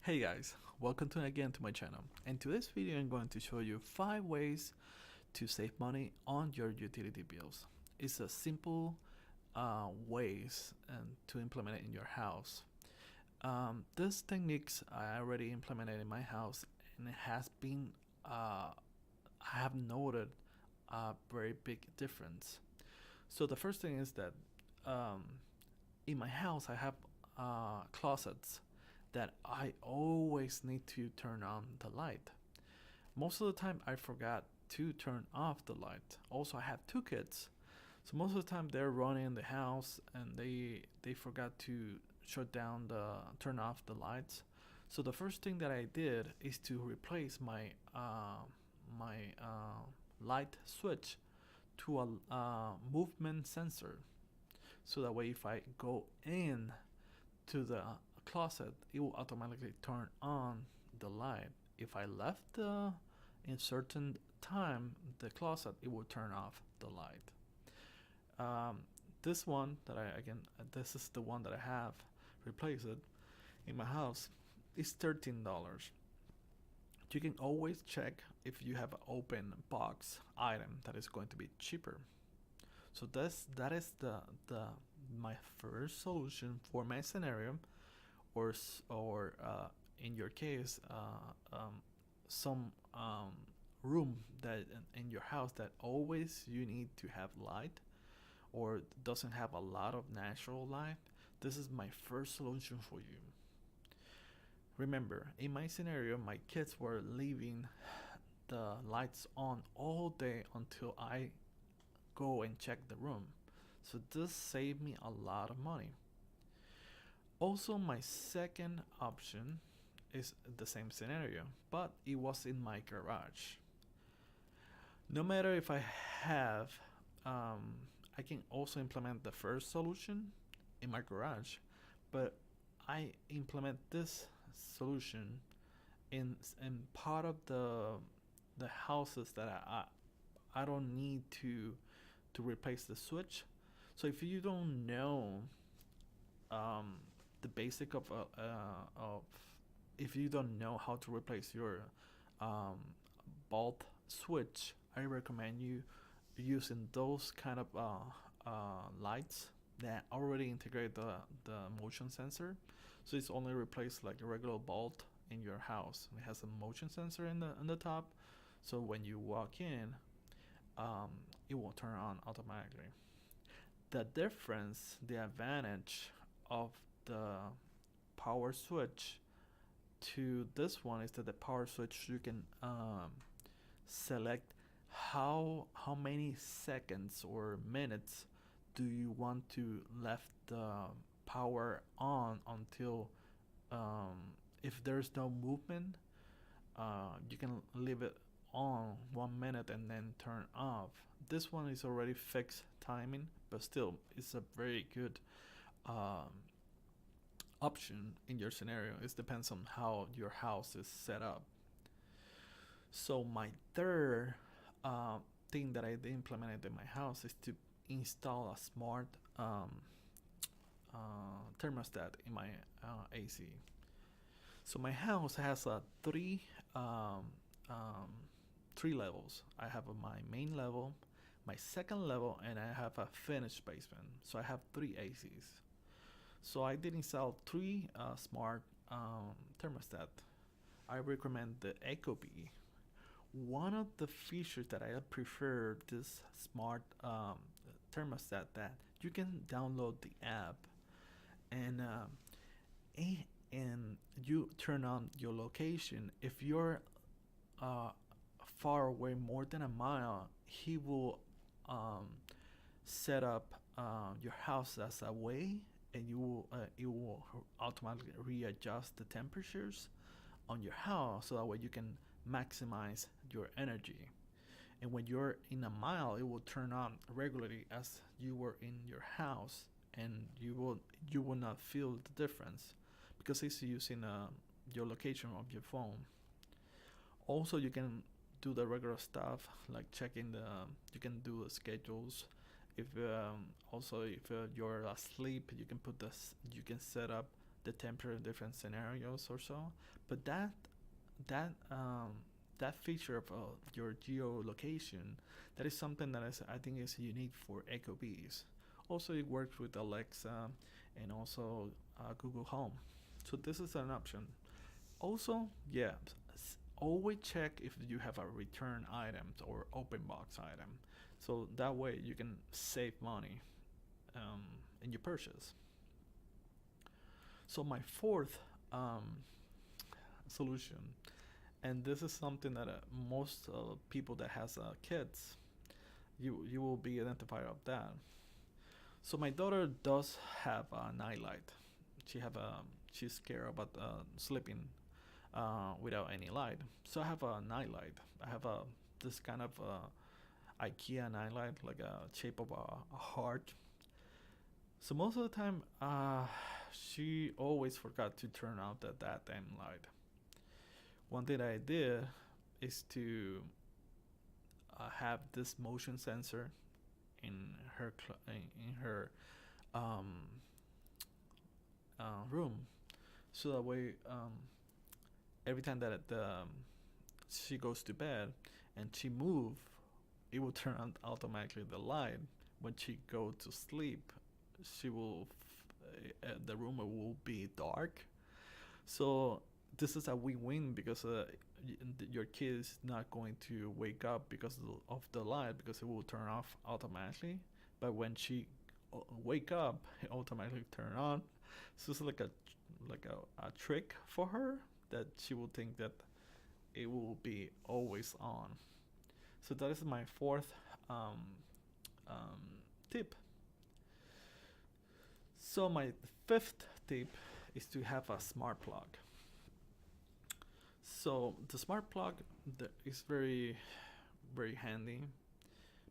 Hey guys, welcome again to my channel. In today's video I'm going to show you 5 ways to save money on your utility bills. It's a simple ways to implement it in your house. These techniques I already implemented in my house, and it has been I have noted a very big difference. So the first thing is that um, in my house I have closets that I always need to turn on the light. Most of the time I forgot to turn off the light. Also, I have 2 kids, so most of the time they're running in the house and they forgot to turn off the lights. So the first thing that I did is to replace my light switch to a movement sensor, so that way if I go in to the closet, it will automatically turn on the light. If I left in certain time the closet, it will turn off the light. Um, this one that I again this is the one that I have replaced it in my house. It's $13. You can always check if you have an open box item that is going to be cheaper. So that is the my first solution for my scenario, or in your case, some room that in your house that always you need to have light or doesn't have a lot of natural light. This is my first solution for you. Remember, in my scenario, my kids were leaving the lights on all day until I go and check the room. So this saved me a lot of money. Also, my second option is the same scenario, but it was in my garage. No matter if I have, I can also implement the first solution in my garage, but I implement this solution in part of the houses that I don't need to replace the switch. So if you don't know um, the basic of if you don't know how to replace your um, bulb switch, I recommend you using those kind of lights that already integrate the motion sensor. So it's only replace like a regular bulb in your house. It has a motion sensor in the top, so when you walk in, um, it will turn on automatically. The difference, the advantage of the power switch to this one is that the power switch you can select how many seconds or minutes do you want to left the power on until if there's no movement, you can leave it on 1 minute and then turn off. This one is already fixed timing, but still it's a very good um, option in your scenario. It depends on how your house is set up. So my third uh, thing that I implemented in my house is to install a smart thermostat in my AC. So my house has um, um, three levels. I have my main level, my second level, and I have a finished basement. So I have 3 ACs. So I did install 3 smart thermostat. I recommend the ecobee. One of the features that I prefer this smart thermostat, that you can download the app and and you turn on your location. If you're uh, far away more than a mile, he will um, set up your house as a way, and it will automatically readjust the temperatures on your house, so that way you can maximize your energy. And when you're in a mile, it will turn on regularly as you were in your house, and you will not feel the difference because it's using your location of your phone. Also, you can do the regular stuff like checking the. You can do the schedules. If also if you're asleep, you can set up the temperature in different scenarios or so. But that that feature of your geolocation, that is something that is, I think, is unique for ecobees. Also, it works with Alexa and also Google Home. So this is an option. Also, yeah, always check if you have a return item or open box item. So that way you can save money in your purchase. So my fourth solution, and this is something that most people that has kids, you will be identified of that. So my daughter does have a nightlight. She have a she's scared about sleeping without any light. So I have a nightlight. I have a this kind of IKEA nightlight, like a shape of a heart. So most of the time, she always forgot to turn out that damn light. One thing I did is to have this motion sensor in her um, room, so that way every time that she goes to bed and she move, it will turn on automatically the light. When she go to sleep, she will the room will be dark. So this is a win-win because your kid is not going to wake up because of the light, because it will turn off automatically. But when she wake up, it automatically turn on. So it's like a trick for her that she will think that it will be always on. So that is my fourth um, tip. So my fifth tip is to have a smart plug. So the smart plug is very handy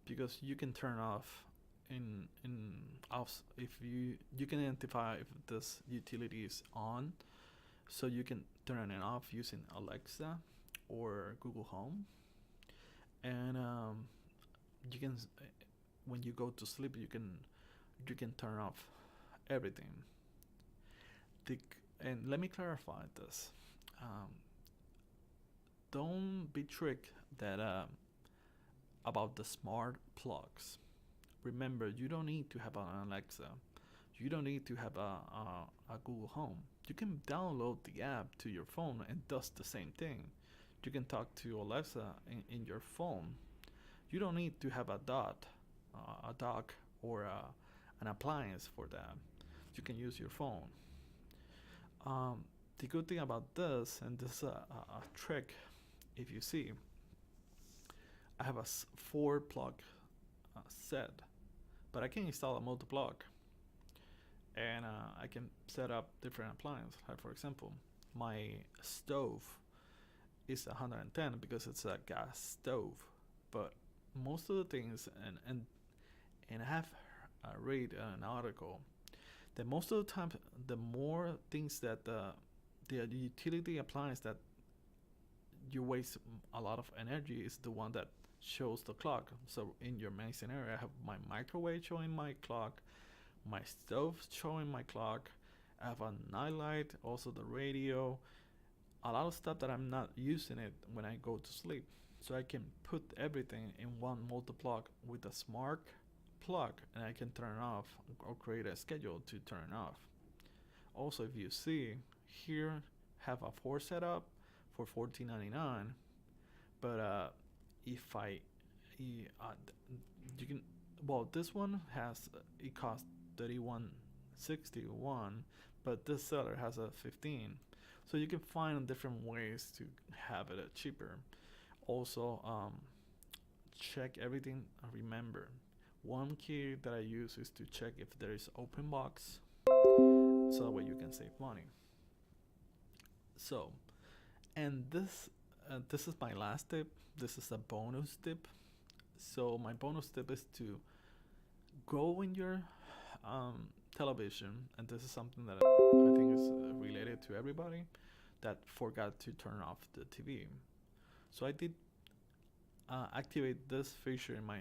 because you can turn off in off if you can identify if this utility is on, so you can turn it off using Alexa or Google Home, and you can when you go to sleep you can turn off everything. The, and let me clarify this. Um, don't be tricked that about the smart plugs. Remember, you don't need to have an Alexa. You don't need to have a Google Home. You can download the app to your phone and does the same thing. You can talk to Alexa in your phone. You don't need to have a dock or an appliance for that. You can use your phone. The good thing about this, and this is a trick, if you see, I have a four plug set, but I can install a multi plug, and I can set up different appliances. Like for example, my stove is 110 because it's a gas stove, but most of the things, and I have read an article that most of the time the more things that the utility appliance that you waste a lot of energy is the one that shows the clock. So in your main scenario, I have my microwave showing my clock, my stove showing my clock, I have a nightlight, also the radio, a lot of stuff that I'm not using it when I go to sleep. So I can put everything in one multi-plug with a smart plug, and I can turn off or create a schedule to turn off. Also, if you see here, have a four setup for $14.99, but if I, you can, well, this one has it costs 31.61, but this seller has a 15. So you can find different ways to have it cheaper. Also, check everything. Remember, one key that I use is to check if there is open box, so that way you can save money. So, and this is my last tip. This is a bonus tip. So my bonus tip is to go in your television, and this is something that I think is related to everybody that forgot to turn off the TV. So I did activate this feature in my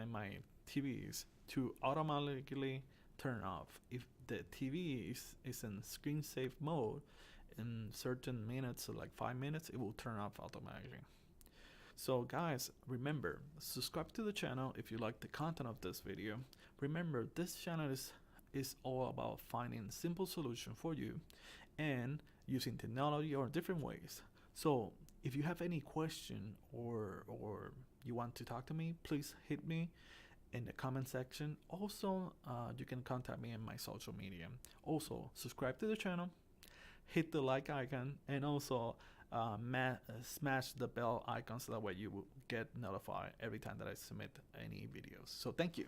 in my TVs to automatically turn off if the TV is in screen safe mode, in certain minutes, so like 5 minutes, it will turn off automatically. So guys, remember, subscribe to the channel if you like the content of this video. Remember, this channel is all about finding simple solution for you and using technology or different ways. So if you have any question or you want to talk to me, please hit me in the comment section. Also, you can contact me in my social media. Also, subscribe to the channel, hit the like icon, and also smash the bell icon so that way you will get notified every time that I submit any videos. So thank you.